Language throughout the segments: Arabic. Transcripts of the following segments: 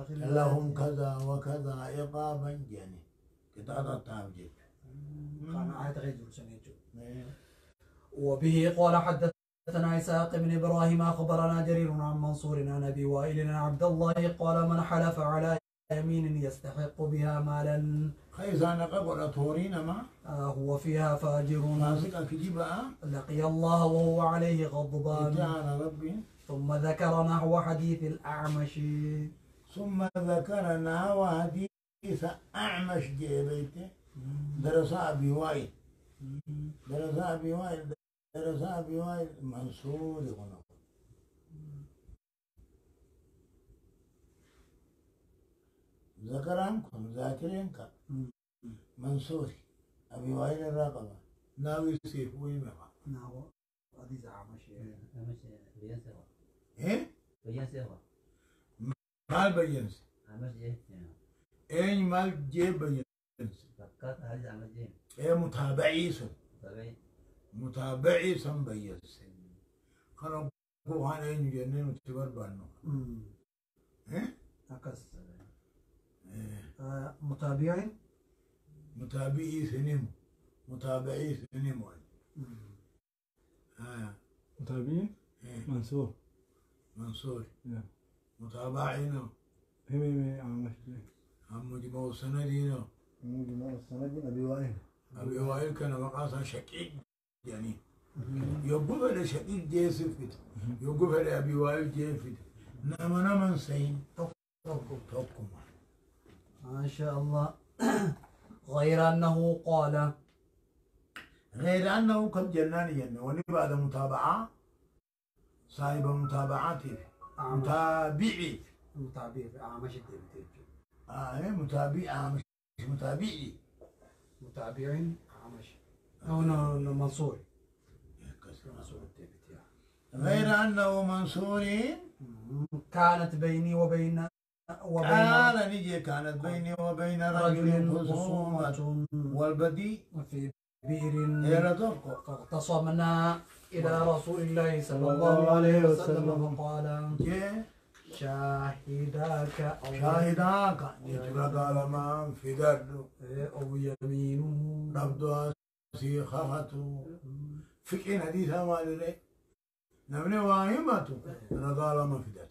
لهم كذا وكذا عقابا جاني كتابة تعبجد كان عاد غير سنيجو. وبه قال حدثنا إسحاق بن إبراهيم أخبرنا جرير عن منصور عن أبي وائل عن عبد الله قال من حلف على يمين يستحق بها مالا خيزان قبل تورين ما هو فيها فاجر ماسك كجيبها لقي الله وهو عليه غضبان تعالى ربي ثم ذكر نحو حديث الأعمش ثم ذكر نحو حديث أعمش جيبيته درس أبي وائل درس أبي وائل درس أبي وائل منصور هنا ذكرانكم ذاكرينك منصور أبي وائل الرقبة ناوي سيف ويمها نحو حديث أعمش أعمش بيان سوا إيه؟ بيان سوا مال بينس أعمش إيه؟ أين مال جيب بينس فكرت حديث أعمش إيه؟ إيه متابعي سن طبيعي متابعي سن بينس خلوا كوهان أين جنين وتبر بانو إيه؟ أكس إيه متابعين متابعي سنيم متابعي سنيم متابعين إيه منصور منصور نعم متابعين هم عمش هم مجموع سندين مجموع السند أبي وائل أبي وائل كان مقاصا شقيق يعني يوقف على شقيق جيسفت يوقف على أبي وائل جيفت نمن سين توكم ما شاء الله غير أنه قال غير أنه قد جنان جنة ولبعد متابعة صاحب متابعات متابعي متابع أعمش الدين متابع مش متابعي متابعين أعمش أو منصور منصور الدين غير أنه منصور كانت بيني وبين قال نجي كانت بيني وبين رجل خصومة والبدي في بئر يرتق فاختصمنا إلى رسول الله صلى الله عليه وسلم فقال شاهداك يتلقى لما في درد أو يمينه نبدو سيخاته فكين حديثة مالي نبني واهمته رقا لما في درد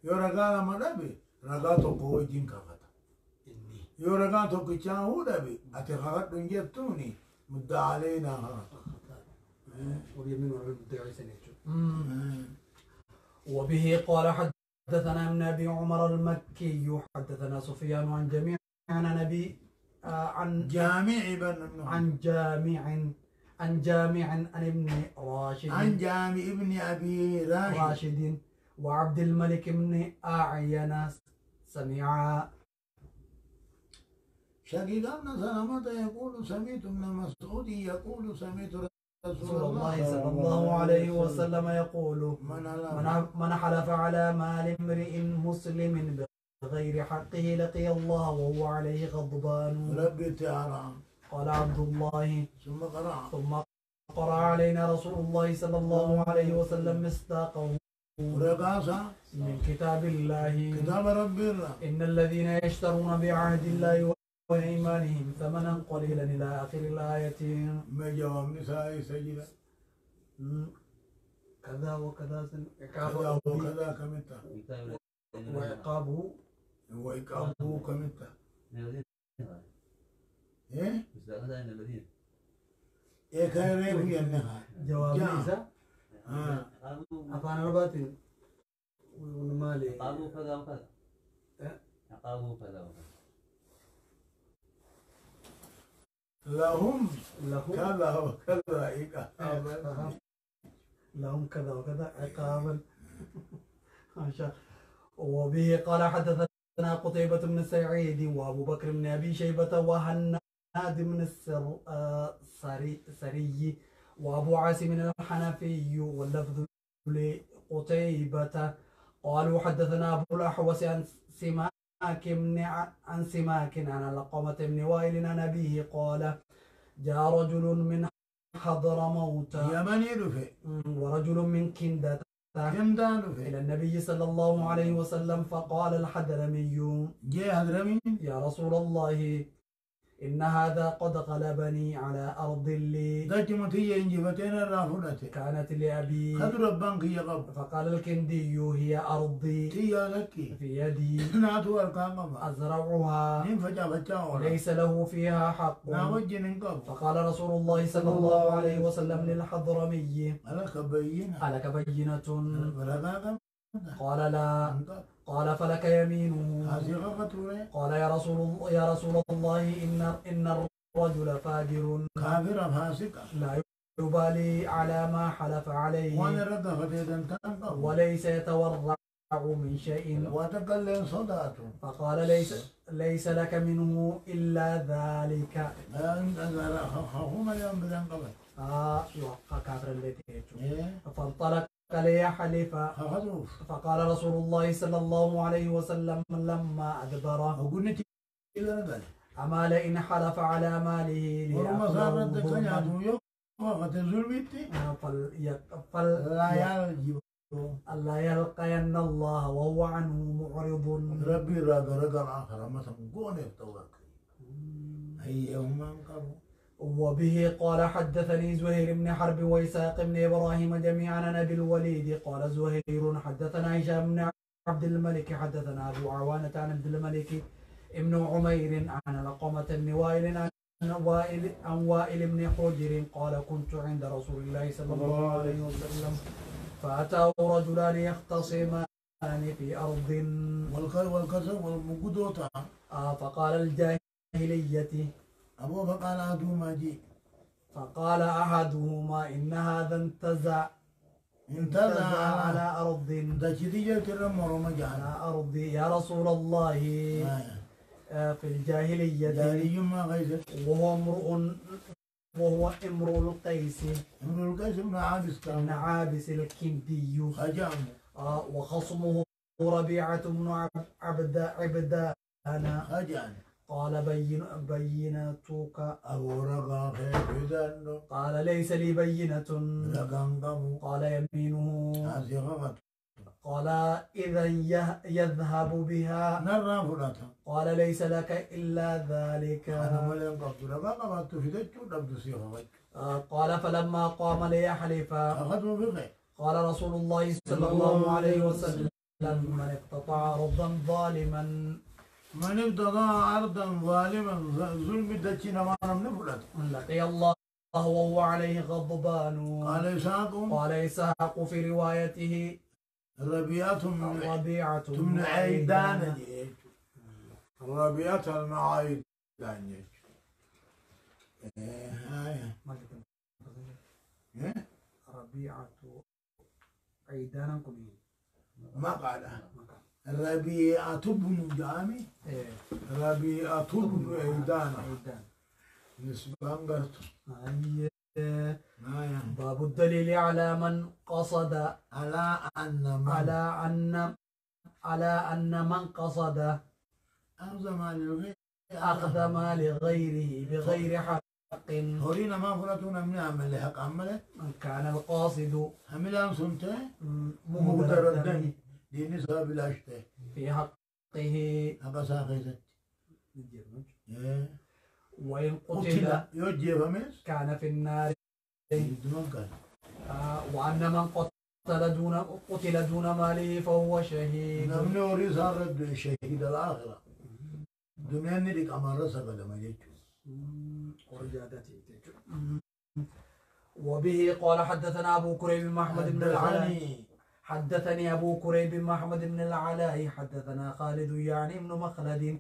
يو رقا لما دبي رقا تقوي جين كافتا يو رقا تقوي چاهو دبي أتخاقت دنجتوني مدى علينا هاتو وبيمين وبيدعي سنيتو وبه قال حدثنا ابن أبي عمر المكي حدثنا سفيان عن جميع عن نبي عن جامع بن عن جامع عن ابن راشد عن جامع ابن أبي راشد وعبد الملك بن أعين سمع شقيق أن سلامة يقول سمعت ابن مسعود يقول سمعت رسول الله صلى الله عليه وسلم يقول من حلف على مال امرئ مسلم بغير حقه لقي الله وهو عليه غضبان ربي تعالى قال عبد الله ثم قرأ علينا رسول الله صلى الله عليه وسلم مصداقه رقاصة من كتاب الله كتاب ربي إن الذين يشترون بعهد الله وإيمانهم ثمنا قليلا إلى آخر الآية ما جواب نساء سجدة كذا وكذا كذا وكذا كمتا وعقابه كمتا إيه؟ إيه كان ريبي النهار جواب ليس أفانا رباتي ونمالي عقابه كذا وكذا عقابه كذا وكذا لهم كذا وكذا عقابا لهم كذا وكذا عقابا ما شاء. وبه قال حدثنا قتيبة بن سعيد وأبو بكر بن أبي شيبة وهناد بن السري وأبو عاصم الحنفي واللفظ لقتيبة قالوا حدثنا أبو الأحوص عن سماك عن علقمة بن وائل عن أبيه قال جاء رجل من حضرموت يمني رفع ورجل من كندة كم دانو في إلى النبي صلى الله عليه وسلم فقال الحضرمي جاي هدرمين يا رسول الله إن هذا قد غلبني على أرض لي داك متي إنجي فتين الرافونة كانت لأبي خد ربانك يا قب فقال الكندي هي أرضي تيا لكي في يدي ناتو الكامة أزرعها نين فجا فجا ولا ليس له فيها حق ناوجي ننقب فقال رسول الله صلى الله عليه وسلم للحضرمي على كبينة ألك بينة برقاقة قال لا ننقب قال فلك يمينه هذه غفتورة قال يا رسول الله إن الرجل فاجر كافرة فاسقة لا يبالي على ما حلف عليه وانا رقا فتيدا تنقب وليس يتورع من شيء وتقلل صداته فقال ليس لك منه إلا ذلك خفوما اليوم بتنقب يوقع كافر اللي تيجو ايه فانطلق ليحلف خفضوف فقال رسول الله صلى الله عليه وسلم لما أدبره وقلنا إلى رجل أما لئن حلف على ماله ورما صارت ليأخذه كنيا ظلما يوم وقت الظلمتي لا يجب ألا يلقين الله وهو عنه معرض ربي راق الآخرة مثلا قون يفتوك هي يوم انقروا وبه قال حدثني زهير بن حرب وإسحاق بن إبراهيم جميعا عن أبي الوليد قال زهير حدثنا هشام بن عبد الملك حدثنا أبو عوانة عن عبد الملك ابن عمير عن لقمة بن وائل عن وائل بن حجر قال كنت عند رسول الله صلى الله عليه وسلم فأتاه رجلان يختصمان في أرض والكسر والمقدوطة فقال الجاهلية أبو فقال أدو ما جي فقال أحدهما إن هذا انتزع على أرض دا شديجة كرم مجانا على أرض يا رسول الله في الجاهلية داري ما غيث وهو امرؤ القيس امرؤ القيس بن عابس بن عابس الكندي خجام وخصمه ربيعة بن عبدان خجان قال بينتك أبو رقا خير دانو قال ليس لي بينة رقان قبو قال يمينه هذه غفت قال إذا يذهب بها نرى فلاتا قال ليس لك إلا ذلك أنا ملين قبض رقا قبضت في دجو دبد سيغا قال فلما قام ليحلف أخذوا بغي قال رسول الله صلى الله عليه وسلم من اقتطع أرضا ظالما من ابتغى أرضا ظالما ظلم دجنا ما نمن فلاتا لقي الله وهو عليه غضبان قال إسحاق في روايته ربيعة تمن عيدان ربيعة المعايدان ربيعة عيدانا كلين ما قال ربيعة بن جامي ربيعة بن عيدان نسبة قرط باب الدليل على من قصد على أن من قصد أخذ مال غيره بغير حق هورينا ما فلتونا من عمل حق عمله من كان القاصد عملا سنته مهدردا دي نسبة بالعشته في حقه أبا ساقيت وإن قتل يجي فمس كان في النار وأن من قتل دون ماله فهو شهيد نمن ورث رد شهيد الآخرة دنيا نديك أمر سقد ما يجوا وبه قال حدثنا أبو كريب محمد بن العلاء حدثني أبو كريب محمد بن العلاء حدثنا خالد يعني ابن مخلد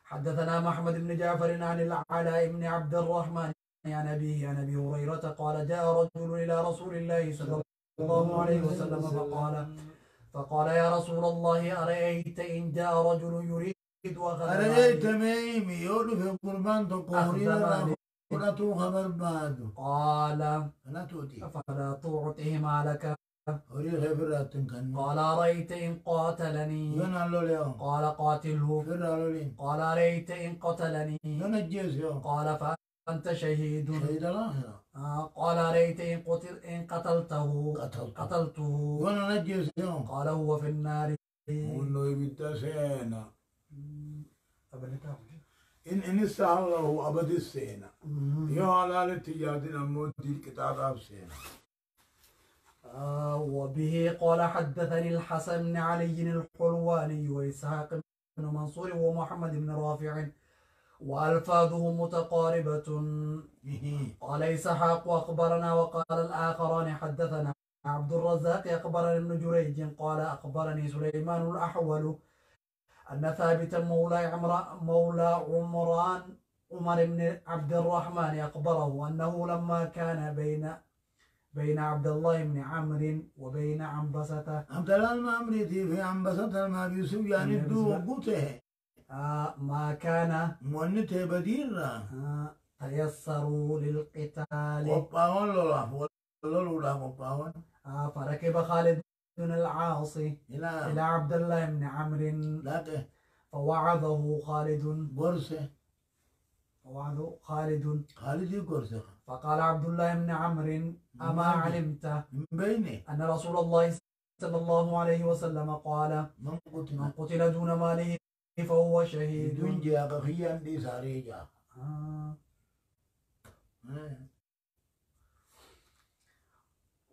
حدثنا محمد بن جعفر عن العلاء بن عبد الرحمن عن أبيه عن أبي هريرة قال جاء رجل إلى رسول الله صلى الله عليه وسلم فقال يا رسول الله أرأيت إن جاء رجل يريد أخذ أرأيت ميمي يقول في قربان تقولين فراتو خبر بعد قال أنا توتي فلا تعطه مالك هوري خبرات كان قال أرأيت إن قاتلني قال قاتله قال أرأيت إن قتلني قال أنت شهيد. شهيد الآخرة. قال ريت إن قتلته وانا نجي سيوم. قال هو في النار. وانه يبدا سينا. أبدا. إن استعله أبد السينا. يا على التجاد الموت الكتاب أب سينا. وبه قال حدثني الحسن بن علي الحلواني وإسحاق بن منصور ومحمد بن رافع وألفاظه متقاربة. قال إسحاق أخبرنا وقال الآخران حدثنا عبد الرزاق أخبرني ابن جريج قال أخبرني سليمان الأحول أن ثابتا مولى عمر بن عبد الرحمن أخبره أنه لما كان بين عبد الله بن عمرو وبين عنبسة. عبد الله المعمري في عنبسة ما بيسوي يعني دو قوته. ما كان مونته بدير. تيسروا للقتال. وباون لولا وباون. فركب خالد بن العاص إلى عبد الله بن عمرو. فوعظه خالد. قرصه. وعظه خالد قرصه. فقال عبد الله بن عمرو أما علمت أن رسول الله صلى الله عليه وسلم قال من قتل دون ماله فهو شهيد.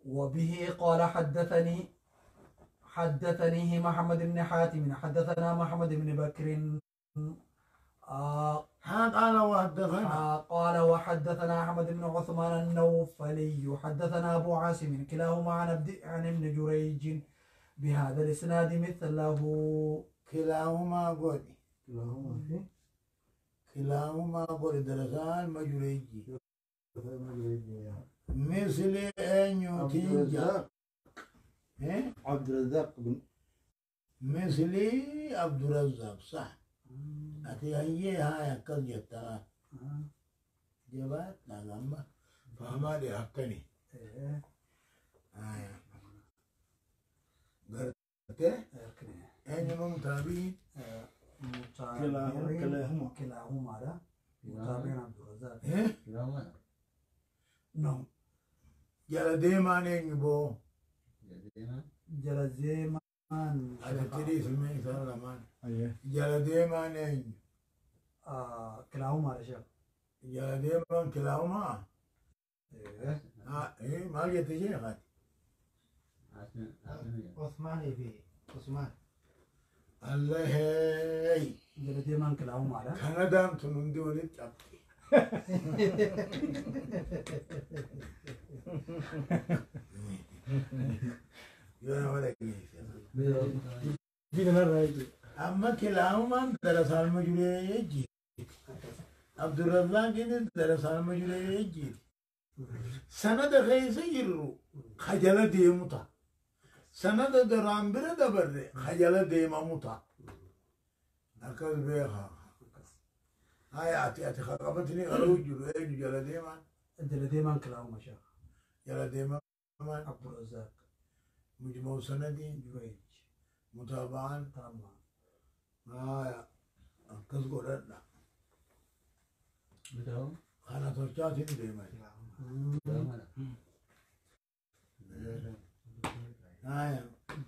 وبه قال حدثنيه محمد بن حاتم حدثنا محمد بن بكر قال وحدثنا أحمد بن عثمان النوفلي حدثنا أبو عاصم كلاهما عن ابن جريج بهذا الإسناد مثله. كلاهما قول درسان مجريجي مثل أن يتنجا عبد الرزاق بن مثلي عبد الرزاق صح. أتي هي هاي كذا ترى جبات نعم فما لي حقني. قرته أين ممتابين كلاهما لا متابعين عبد الرزاق. نعم. جلديمان يبو جلديمان أتدري سمعي سلمان. أيه. جلديمان كلاهما يا شيخ. جلديمان كلاهما. إيه ما يتجي خد. عثمان يبي عثمان. الله هاي. جلديمان كلاهما لا. كندا تنندي ولد أبكي. يا ولد فينا الرأي. أما كلاهما درس المجري يجي. عبد الرزاق كده درس المجري يجي. سند خيس يرو خجل ديموتا. سند درام برد برد خجل ديموتا. أكل بيها. هاي أتي خربتني أروج جلديمان كلاهما شيخ. جلديمان عبد الرزاق مجموع سندين جريج متابعا تمام. هاي كذكر لنا بدهم خانة ترجعتني ديما هاي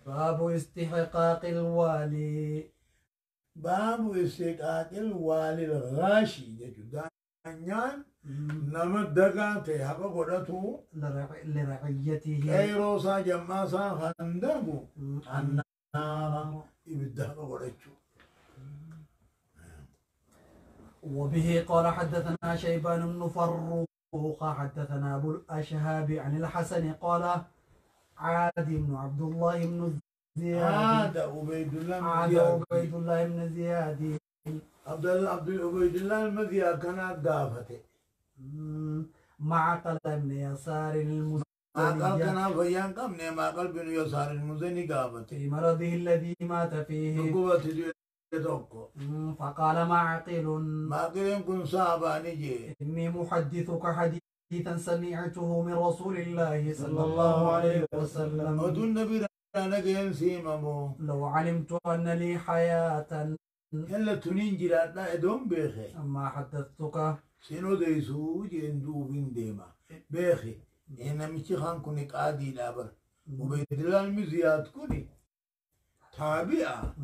باب استحقاق الوالي. باب استحقاق الوالي الغاشي جدانيان نمت دقاتي حقا قدتو لرعيته كيروسا جماسا خندقو النار يبدأ قدتو. وبه قال حدثنا شيبان بن فروخ حدثنا أبو الأشهاب عن الحسن قال عاد بن عبد الله بن زياد عاد عبيد الله بن زياد عبد عبيد الله المذيع كان قافته مع قلب بن يسار ما قال كان فيان كم نه ما قال بن يسار المزني قافته في مرضه الذي مات فيه قوة توكو. فقال معقل كن صعبة نجي إني محدثك حديثا سمعته من رسول الله صلى الله عليه وسلم ودون نبي رانا جين سيمامو لو علمت أن لي حياة إلا تنين جرات لا إدوم بيخي أما حدثتك سينو ديسو جندو بين ديما بيخي إنا مشي خان كوني قادي لابر وبيد الله المزيات كوني تابعة